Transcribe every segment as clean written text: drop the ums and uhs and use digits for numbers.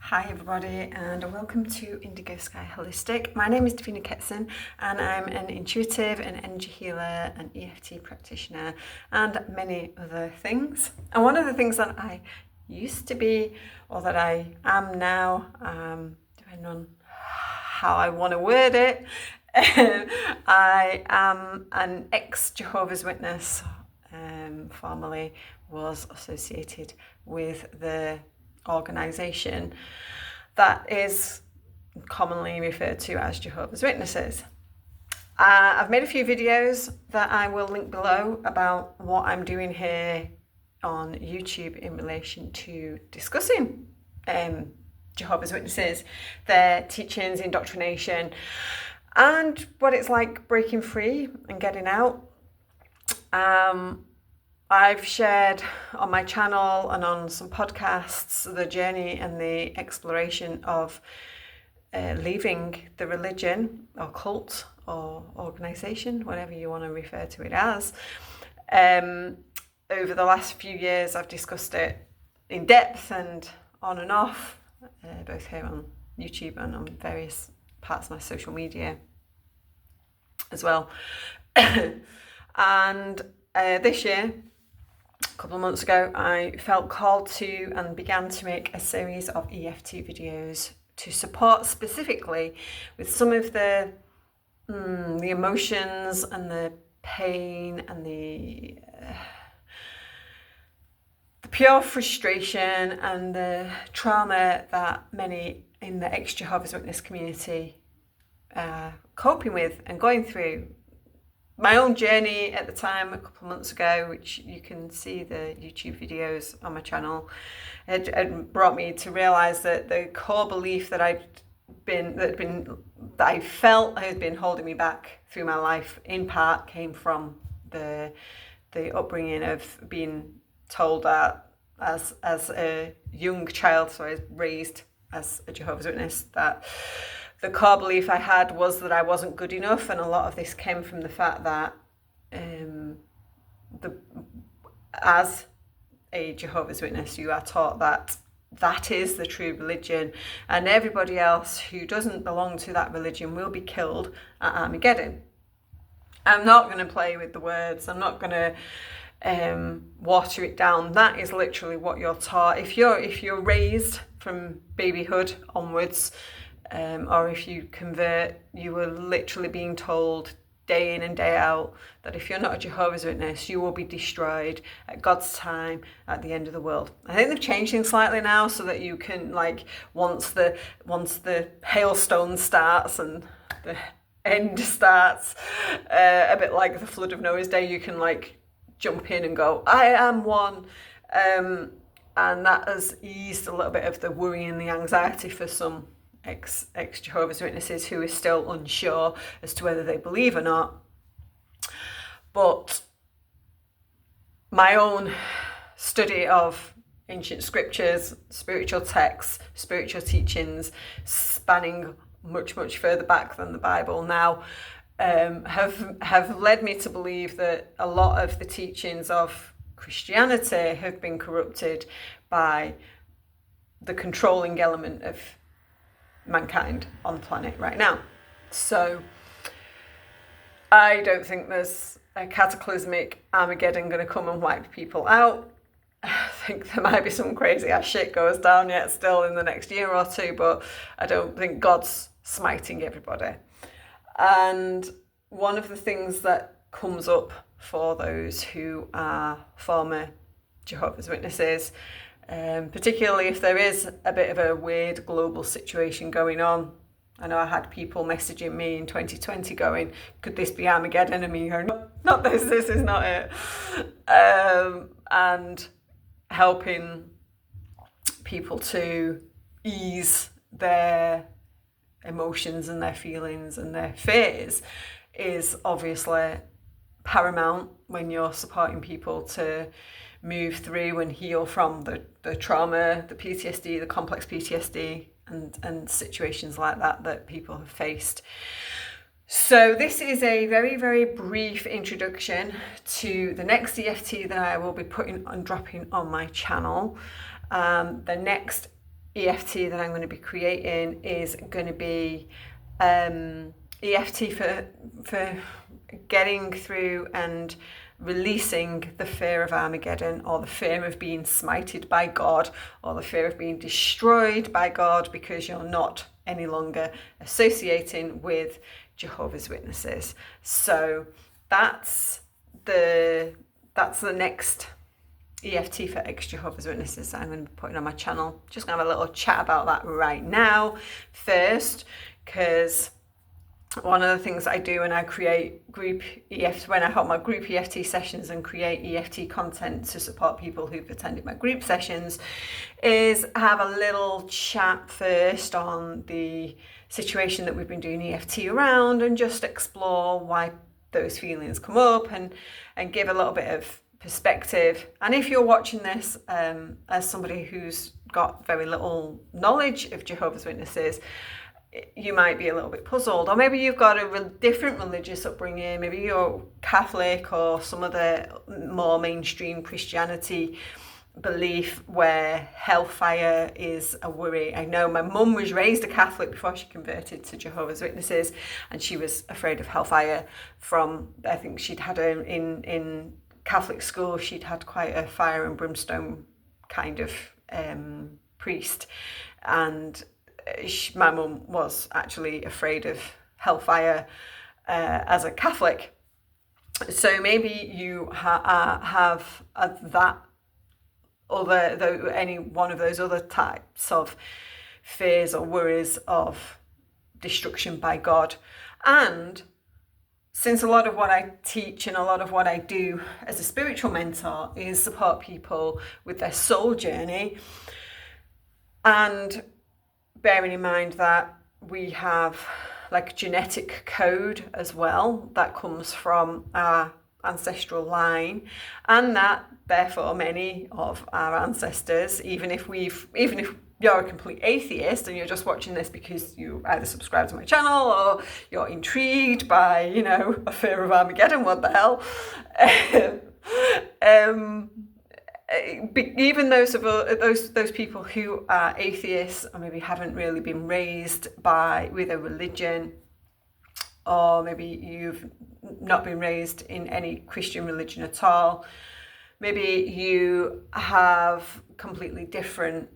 Hi everybody and welcome to Indigo Sky Holistic. My name is Davina Ketson and I'm an intuitive, an energy healer, an EFT practitioner and many other things. And one of the things that I used to be or that I am now, depending on how I want to word it, I am an ex-Jehovah's Witness. Formerly was associated with the organisation that is commonly referred to as Jehovah's Witnesses. I've made a few videos that I will link below about what I'm doing here on YouTube in relation to discussing Jehovah's Witnesses, their teachings, indoctrination, and what it's like breaking free and getting out. I've shared on my channel and on some podcasts the journey and the exploration of leaving the religion or cult or organisation, whatever you want to refer to it as. Over the last few years, I've discussed it in depth and on and off, both here on YouTube and on various parts of my social media as well. And this year, a couple of months ago, I felt called to and began to make a series of EFT videos to support specifically with some of the emotions and the pain and the pure frustration and the trauma that many in the ex-Jehovah's Witness community are coping with and going through. My own journey at the time, a couple of months ago, which you can see the YouTube videos on my channel, it brought me to realise that the core belief that I felt had been holding me back through my life, in part, came from the upbringing of being told that as a young child, so I was raised as a Jehovah's Witness, that the core belief I had was that I wasn't good enough, and a lot of this came from the fact that as a Jehovah's Witness, you are taught that that is the true religion, and everybody else who doesn't belong to that religion will be killed at Armageddon. I'm not going to play with the words. I'm not going to water it down. That is literally what you're taught. If you're raised from babyhood onwards, or if you convert, you are literally being told day in and day out that if you're not a Jehovah's Witness, you will be destroyed at God's time at the end of the world. I think they've changed things slightly now so that you can, like, once the hailstone starts and the end starts, a bit like the flood of Noah's day, you can like jump in and go, I am one. And that has eased a little bit of the worry and the anxiety for some ex-Jehovah's Witnesses who are still unsure as to whether they believe or not. But my own study of ancient scriptures, spiritual texts, spiritual teachings, spanning much further back than the Bible now, have led me to believe that a lot of the teachings of Christianity have been corrupted by the controlling element of mankind on the planet right now. So I don't think there's a cataclysmic Armageddon going to come and wipe people out. I think there might be some crazy ass shit goes down yet still in the next year or two, but I don't think God's smiting everybody. And one of the things that comes up for those who are former Jehovah's Witnesses, particularly if there is a bit of a weird global situation going on. I know I had people messaging me in 2020 going, could this be Armageddon? And me going, no, not this is not it. And helping people to ease their emotions and their feelings and their fears is obviously paramount when you're supporting people to move through and heal from the trauma, the PTSD, the complex PTSD and situations like that people have faced. So this is a very, very brief introduction to the next EFT that I will be putting and dropping on my channel. The next EFT that I'm going to be creating is going to be EFT for getting through and releasing the fear of Armageddon, or the fear of being smited by God, or the fear of being destroyed by God because you're not any longer associating with Jehovah's Witnesses. So that's the next EFT for ex-Jehovah's Witnesses that I'm going to be putting on my channel. Just going to have a little chat about that right now first, because one of the things I do when I create group EFT, when I hold my group EFT sessions and create EFT content to support people who've attended my group sessions, is have a little chat first on the situation that we've been doing EFT around, and just explore why those feelings come up, and give a little bit of perspective. And if you're watching this as somebody who's got very little knowledge of Jehovah's Witnesses, you might be a little bit puzzled, or maybe you've got a different religious upbringing. Maybe you're Catholic or some of the more mainstream Christianity belief where hellfire is a worry. I know my mum was raised a Catholic before she converted to Jehovah's Witnesses, and she was afraid of hellfire from, I think she'd had in Catholic school, she'd had quite a fire and brimstone kind of priest, and my mum was actually afraid of hellfire as a Catholic. So maybe you have that other, any one of those other types of fears or worries of destruction by God. And since a lot of what I teach and a lot of what I do as a spiritual mentor is support people with their soul journey, and bearing in mind that we have like genetic code as well that comes from our ancestral line, and that therefore many of our ancestors, even if you're a complete atheist and you're just watching this because you either subscribe to my channel or you're intrigued by, a fear of Armageddon, what the hell, even those people who are atheists, or maybe haven't really been raised with a religion, or maybe you've not been raised in any Christian religion at all, maybe you have completely different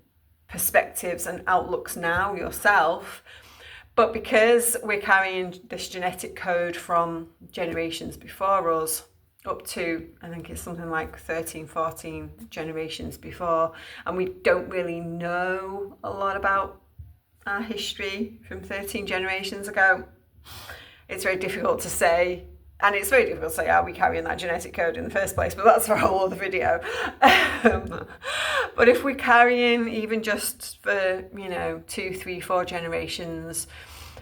perspectives and outlooks now yourself, but because we're carrying this genetic code from generations before us, up to, I think it's something like 13, 14 generations before, and we don't really know a lot about our history from 13 generations ago. It's very difficult to say, and it's very difficult to say, are we carrying that genetic code in the first place? But that's for a whole other video. But if we're carrying even just for, 2, 3, 4 generations,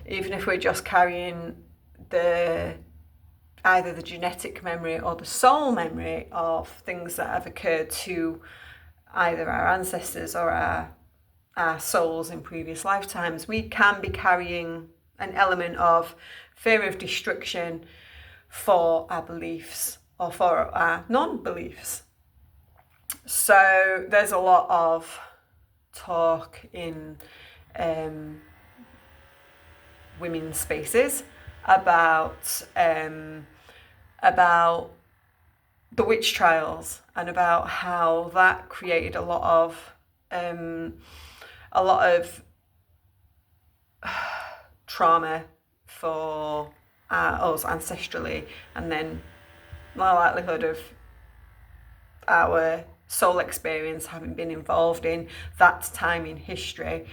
even if we're just carrying either the genetic memory or the soul memory of things that have occurred to either our ancestors or our souls in previous lifetimes, we can be carrying an element of fear of destruction for our beliefs or for our non-beliefs. So there's a lot of talk in women's spaces about the witch trials, and about how that created a lot of trauma for us ancestrally, and then the likelihood of our soul experience having been involved in that time in history.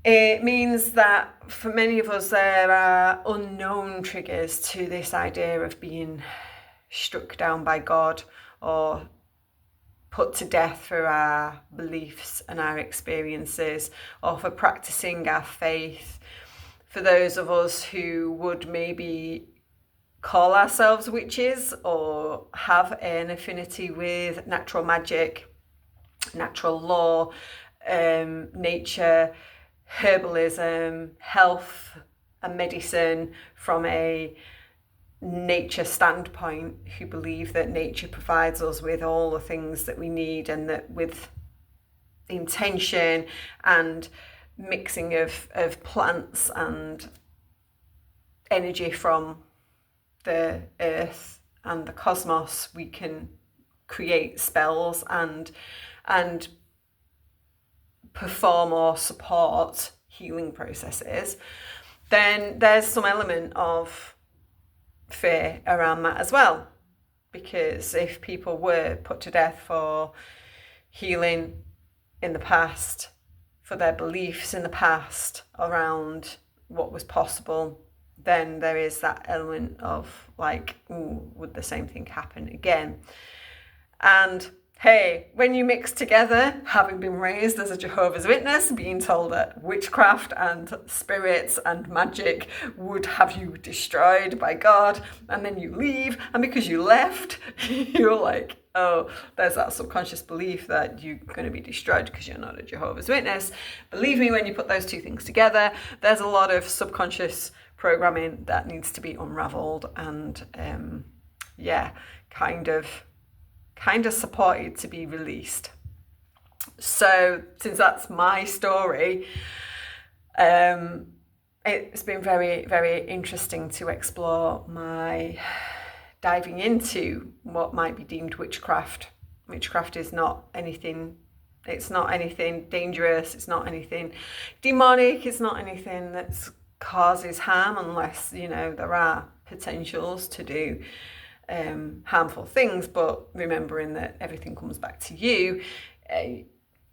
It means that for many of us there are unknown triggers to this idea of being struck down by God or put to death for our beliefs and our experiences, or for practicing our faith. For those of us who would maybe call ourselves witches or have an affinity with natural magic, natural law, nature, herbalism, health and medicine from a nature standpoint, who believe that nature provides us with all the things that we need, and that with intention and mixing of plants and energy from the earth and the cosmos, we can create spells and perform or support healing processes, then there's some element of fear around that as well. Because if people were put to death for healing in the past, for their beliefs in the past around what was possible, then there is that element of like, ooh, would the same thing happen again? And hey, when you mix together, having been raised as a Jehovah's Witness, being told that witchcraft and spirits and magic would have you destroyed by God, and then you leave, and because you left, you're like, oh, there's that subconscious belief that you're going to be destroyed because you're not a Jehovah's Witness. Believe me, when you put those two things together, there's a lot of subconscious programming that needs to be unraveled and kind of supported to be released. So since that's my story, it's been very, very interesting to explore my diving into what might be deemed witchcraft. Witchcraft is not anything, it's not anything dangerous, it's not anything demonic, it's not anything that causes harm, unless, you know, there are potentials to do harmful things. But remembering that everything comes back to you,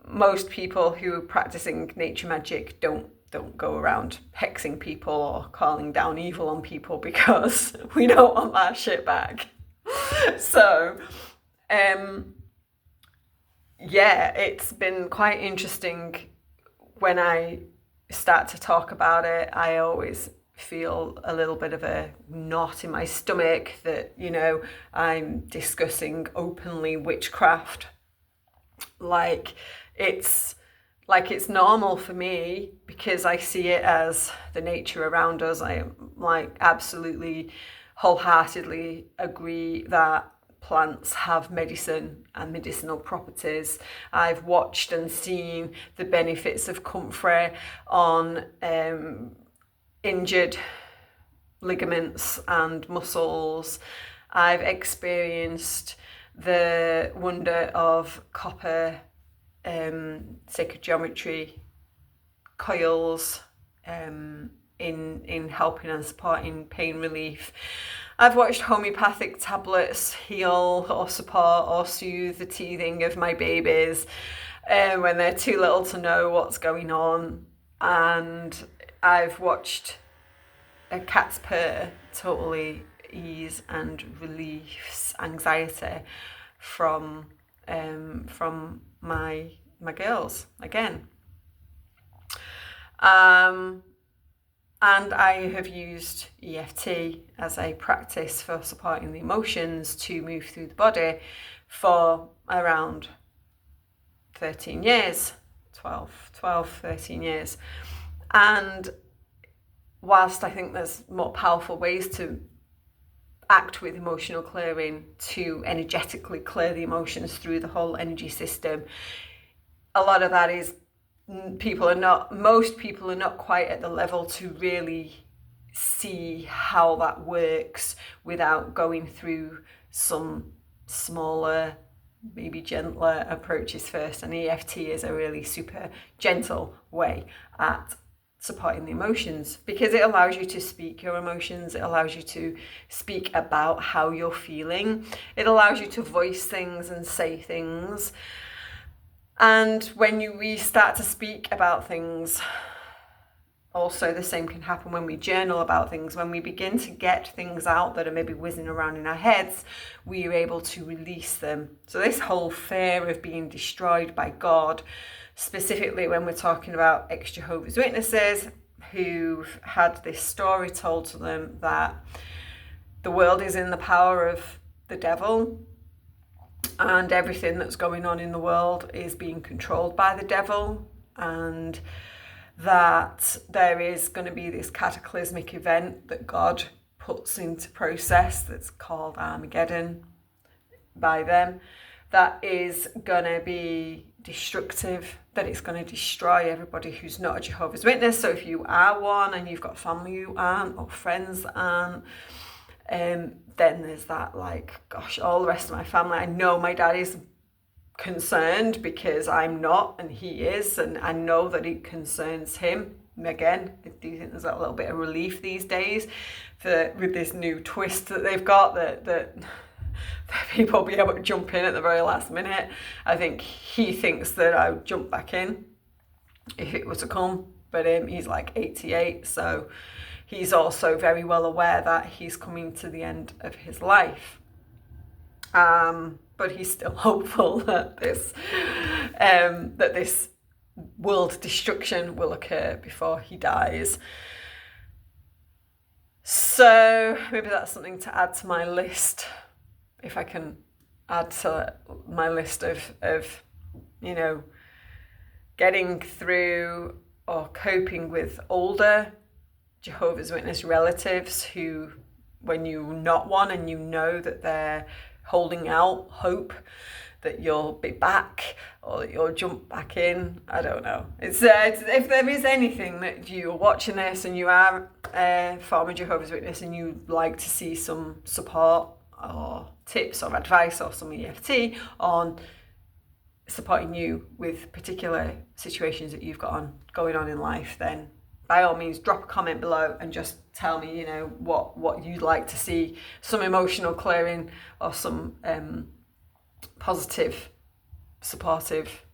most people who are practicing nature magic don't go around hexing people or calling down evil on people, because we don't want that shit back. So it's been quite interesting. When I start to talk about it, I always feel a little bit of a knot in my stomach that, you know, I'm discussing openly witchcraft like it's normal for me, because I see it as the nature around us. I absolutely wholeheartedly agree that plants have medicine and medicinal properties. I've watched and seen the benefits of comfrey on injured ligaments and muscles. I've experienced the wonder of copper sacred geometry coils in helping and supporting pain relief. I've watched homeopathic tablets heal or support or soothe the teething of my babies when they're too little to know what's going on. And I've watched a cat's purr totally ease and relieves anxiety from my girls again. And I have used EFT as a practice for supporting the emotions to move through the body for around 13 years, 13 years. And whilst I think there's more powerful ways to act with emotional clearing, to energetically clear the emotions through the whole energy system, a lot of that is most people are not quite at the level to really see how that works without going through some smaller, maybe gentler approaches first. And EFT is a really super gentle way at supporting the emotions, because it allows you to speak your emotions. It allows you to speak about how you're feeling. It allows you to voice things and say things. And when we start to speak about things, also the same can happen when we journal about things. When we begin to get things out that are maybe whizzing around in our heads, we are able to release them. So this whole fear of being destroyed by God, specifically when we're talking about ex-Jehovah's Witnesses who've had this story told to them that the world is in the power of the devil, and everything that's going on in the world is being controlled by the devil, and that there is going to be this cataclysmic event that God puts into process that's called Armageddon by them, that is going to be destructive, that it's going to destroy everybody who's not a Jehovah's Witness. So if you are one and you've got family who aren't, or friends that aren't, then there's that, like, gosh, all the rest of my family, I know my dad is concerned because I'm not and he is, and I know that it concerns him. Again, I do think there's a little bit of relief these days with this new twist that they've got, that people will be able to jump in at the very last minute. I think he thinks that I would jump back in if it were to come, but he's like 88, so he's also very well aware that he's coming to the end of his life. But he's still hopeful that this world destruction will occur before he dies. So maybe that's something to add to my list, if I can add to my list of getting through or coping with older Jehovah's Witness relatives who, when you're not one and you know that they're holding out hope that you'll be back or that you'll jump back in. I don't know. It's if there is anything that you're watching this and you are a former Jehovah's Witness and you'd like to see some support or tips or advice or some EFT on supporting you with particular situations that you've got going on in life, then by all means drop a comment below and just tell me, what you'd like to see, some emotional clearing or some positive, supportive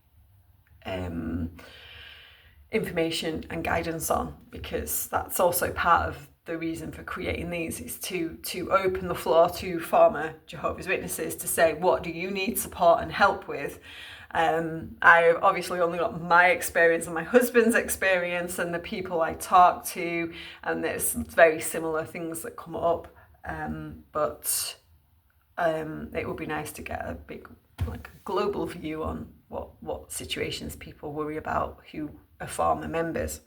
information and guidance on, because that's also part of the reason for creating these, is to open the floor to former Jehovah's Witnesses to say, what do you need support and help with? I've obviously only got my experience and my husband's experience and the people I talk to, and there's very similar things that come up, but it would be nice to get a big, global view on what situations people worry about who are former members.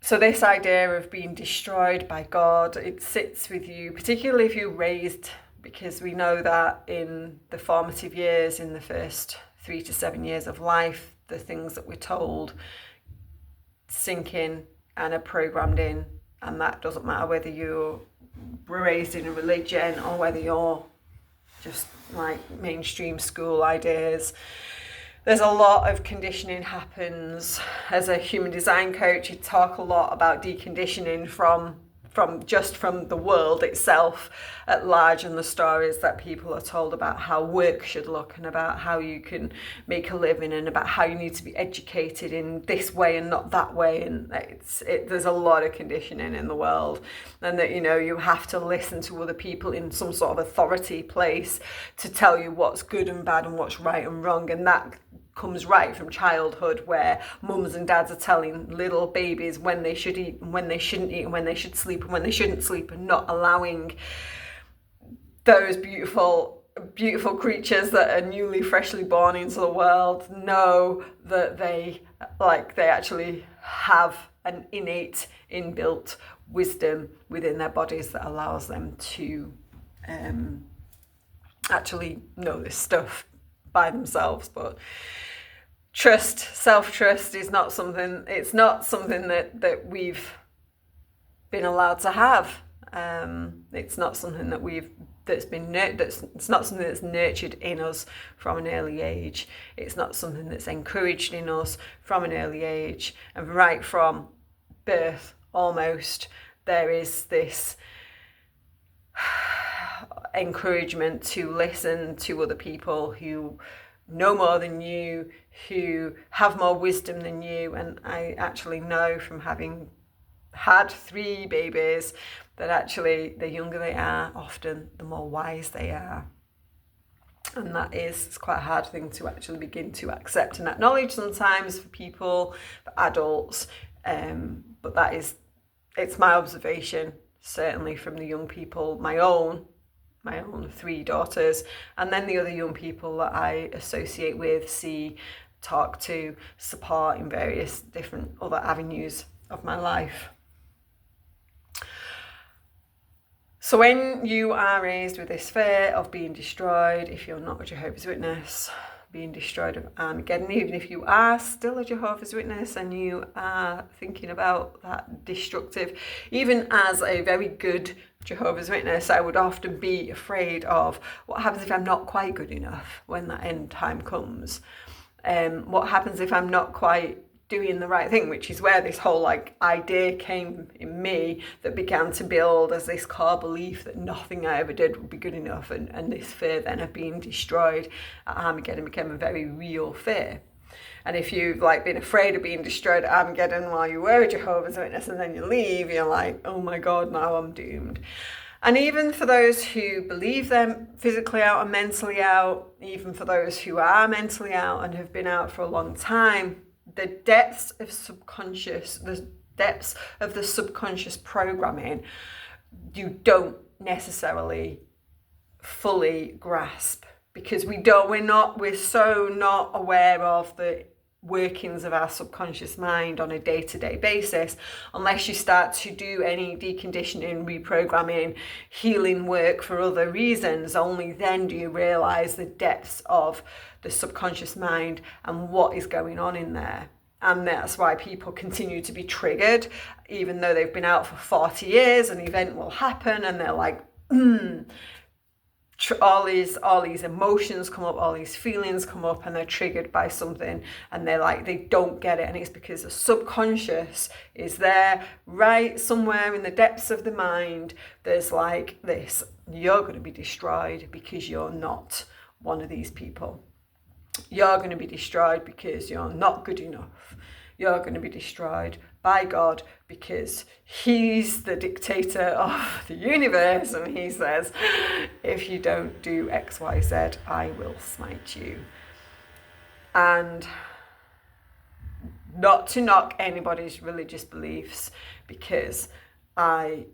So this idea of being destroyed by God, it sits with you, particularly if you're raised, because we know that in the formative years, in the first 3 to 7 years of life, the things that we're told sink in and are programmed in, and that doesn't matter whether you're raised in a religion or whether you're just like mainstream school ideas. There's a lot of conditioning happens. As a human design coach, you talk a lot about deconditioning from the world itself at large, and the stories that people are told about how work should look and about how you can make a living and about how you need to be educated in this way and not that way. And there's a lot of conditioning in the world, and that you have to listen to other people in some sort of authority place to tell you what's good and bad and what's right and wrong. And that comes right from childhood, where mums and dads are telling little babies when they should eat and when they shouldn't eat and when they should sleep and when they shouldn't sleep, and not allowing those beautiful creatures that are newly freshly born into the world know that they actually have an innate inbuilt wisdom within their bodies that allows them to actually know this stuff by themselves. But self-trust is not something, it's not something that we've been allowed to have. It's not something it's not something that's nurtured in us from an early age. It's not something that's encouraged in us from an early age. And right from birth, almost, there is this encouragement to listen to other people who know more than you, who have more wisdom than you. And I actually know from having had 3 babies that actually the younger they are, often the more wise they are. And it's quite a hard thing to actually begin to accept and acknowledge sometimes for people, for adults. But it's my observation, certainly from the young people, my own 3 daughters, and then the other young people that I associate with, see, talk to, support in various different other avenues of my life. So when you are raised with this fear of being destroyed, if you're not a Jehovah's Witness, being destroyed of Armageddon, even if you are still a Jehovah's Witness and you are thinking about that destructive, even as a very good Jehovah's Witness, I would often be afraid of what happens if I'm not quite good enough when that end time comes. What happens if I'm not quite doing the right thing, which is where this whole idea came in me, that began to build as this core belief that nothing I ever did would be good enough, and this fear then of being destroyed at Armageddon became a very real fear. And if you've been afraid of being destroyed at Armageddon while you were a Jehovah's Witness and then you leave, you're like, oh my God, now I'm doomed. And even for those who believe they're physically out and mentally out, even for those who are mentally out and have been out for a long time, the depths of the subconscious programming, you don't necessarily fully grasp, because we're so not aware of the workings of our subconscious mind on a day-to-day basis unless you start to do any deconditioning, reprogramming, healing work for other reasons. Only then do you realize the depths of the subconscious mind and what is going on in there. And that's why people continue to be triggered, even though they've been out for 40 years. An event will happen and they're like, all these emotions come up, all these feelings come up, and they're triggered by something, and they don't get it. And it's because the subconscious is there right somewhere in the depths of the mind. There's this, you're going to be destroyed because you're not one of these people. You're going to be destroyed because you're not good enough. You're going to be destroyed by God because he's the dictator of the universe, and he says, if you don't do X, Y, Z, I will smite you. And not to knock anybody's religious beliefs, because I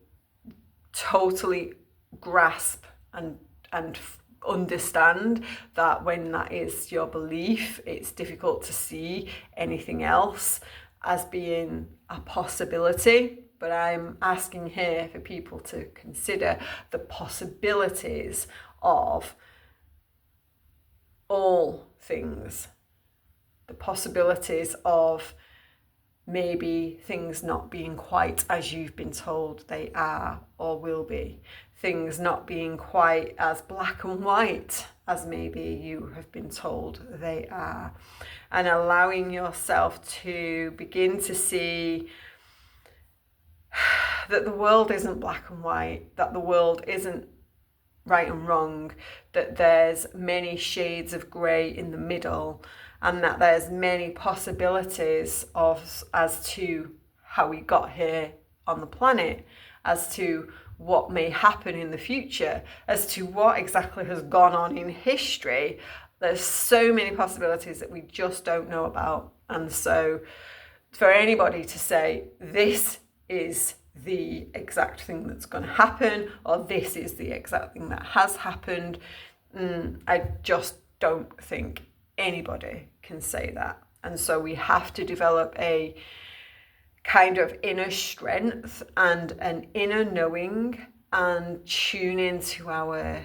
totally grasp and understand that when that is your belief, it's difficult to see anything else as being a possibility. But I'm asking here for people to consider the possibilities of all things, the possibilities of maybe things not being quite as you've been told they are or will be, things not being quite as black and white as maybe you have been told they are, and allowing yourself to begin to see that the world isn't black and white, that the world isn't right and wrong, that there's many shades of grey in the middle, and that there's many possibilities as to how we got here on the planet, as to what may happen in the future, as to what exactly has gone on in history. There's so many possibilities that we just don't know about. And so for anybody to say, this is the exact thing that's going to happen, or this is the exact thing that has happened, I just don't think anybody can say that. And so we have to develop a kind of inner strength and an inner knowing, and tune into our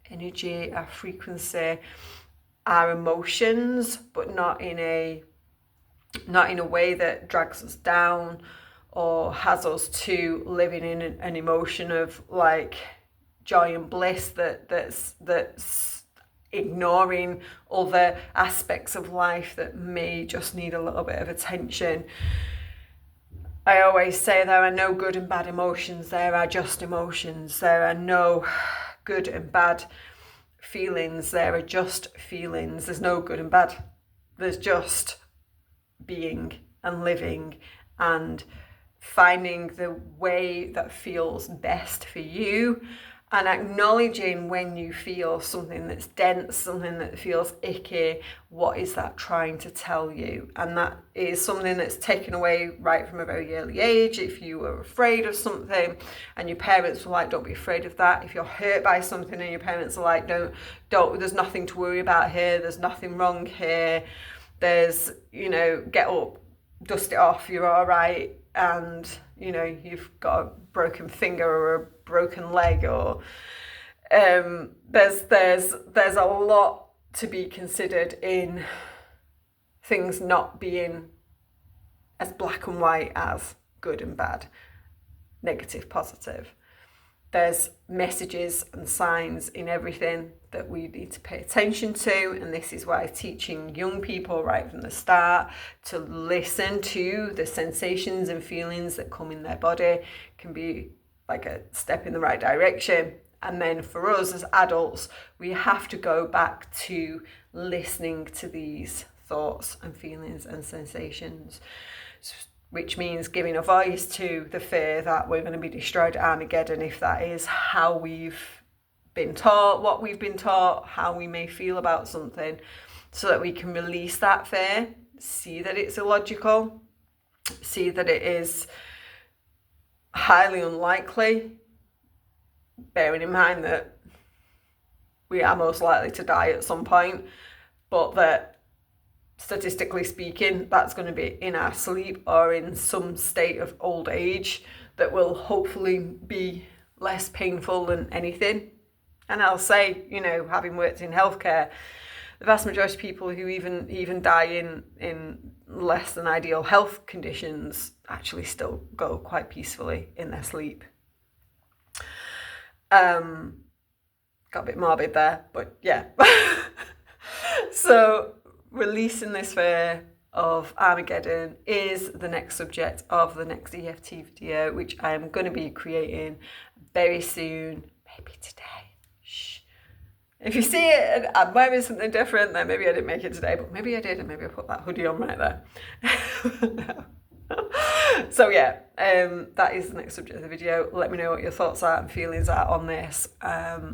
energy, our frequency, our emotions, but not in a way that drags us down or has us to living in an emotion of joy and bliss that's ignoring other aspects of life that may just need a little bit of attention. I always say there are no good and bad emotions, there are just emotions. There are no good and bad feelings, there are just feelings. There's no good and bad. There's just being and living and finding the way that feels best for you, and acknowledging when you feel something that's dense, something that feels icky, what is that trying to tell you? And that is something that's taken away right from a very early age. If you were afraid of something and your parents were like, don't be afraid of that. If you're hurt by something and your parents are like, don't, there's nothing to worry about here, there's nothing wrong here, there's, get up, dust it off, you're all right. And you've got a broken finger or a broken leg, or there's a lot to be considered in things not being as black and white as good and bad, negative, positive. There's messages and signs in everything that we need to pay attention to, and this is why teaching young people right from the start to listen to the sensations and feelings that come in their body can be like a step in the right direction. And then for us as adults, we have to go back to listening to these thoughts and feelings and sensations, which means giving a voice to the fear that we're going to be destroyed at Armageddon, if that is how we've been taught, what we've been taught, how we may feel about something, so that we can release that fear, see that it's illogical, see that it is highly unlikely, bearing in mind that we are most likely to die at some point, but that statistically speaking, that's going to be in our sleep or in some state of old age that will hopefully be less painful than anything. And I'll say, you know, having worked in healthcare, the vast majority of people who even die in less than ideal health conditions actually still go quite peacefully in their sleep. Got a bit morbid there, but yeah. So releasing this fear of Armageddon is the next subject of the next EFT video, which I am going to be creating very soon, maybe today. Shh. If you see it and I'm wearing something different, then maybe I didn't make it today, but maybe I did, and maybe I put that hoodie on right there. So yeah, that is the next subject of the video. Let me know what your thoughts are and feelings are on this,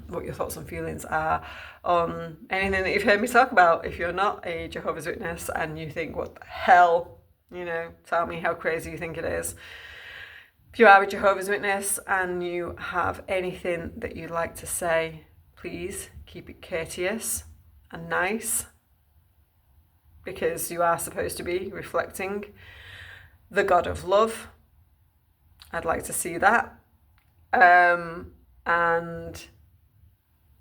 what your thoughts and feelings are on anything that you've heard me talk about. If you're not a Jehovah's Witness and you think, what the hell, you know, tell me how crazy you think it is. If you are a Jehovah's Witness and you have anything that you'd like to say, please keep it courteous and nice, because you are supposed to be reflecting the God of love. I'd like to see that. And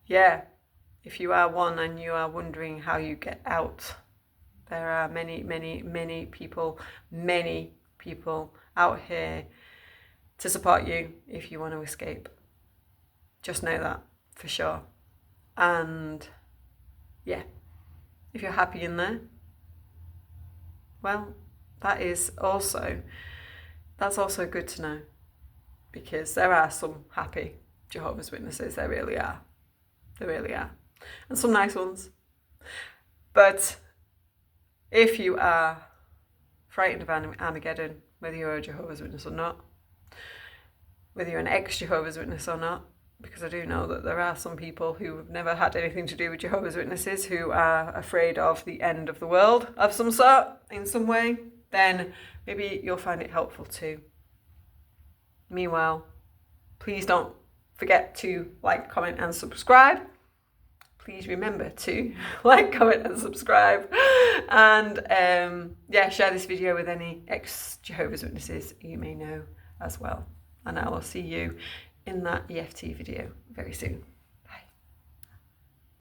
yeah, if you are one and you are wondering how you get out, there are many people out here to support you if you want to escape. Just know that for sure. And yeah, if you're happy in there, well, that's also good to know, because there are some happy Jehovah's Witnesses. There really are. And some nice ones. But if you are frightened of Armageddon, whether you're a Jehovah's Witness or not, whether you're an ex-Jehovah's Witness or not, because I do know that there are some people who have never had anything to do with Jehovah's Witnesses who are afraid of the end of the world of some sort, in some way, then maybe you'll find it helpful too. Meanwhile, please don't forget to like, comment and subscribe. Please remember to like, comment and subscribe. And yeah, share this video with any ex-Jehovah's Witnesses you may know as well. And I will see you in that EFT video very soon.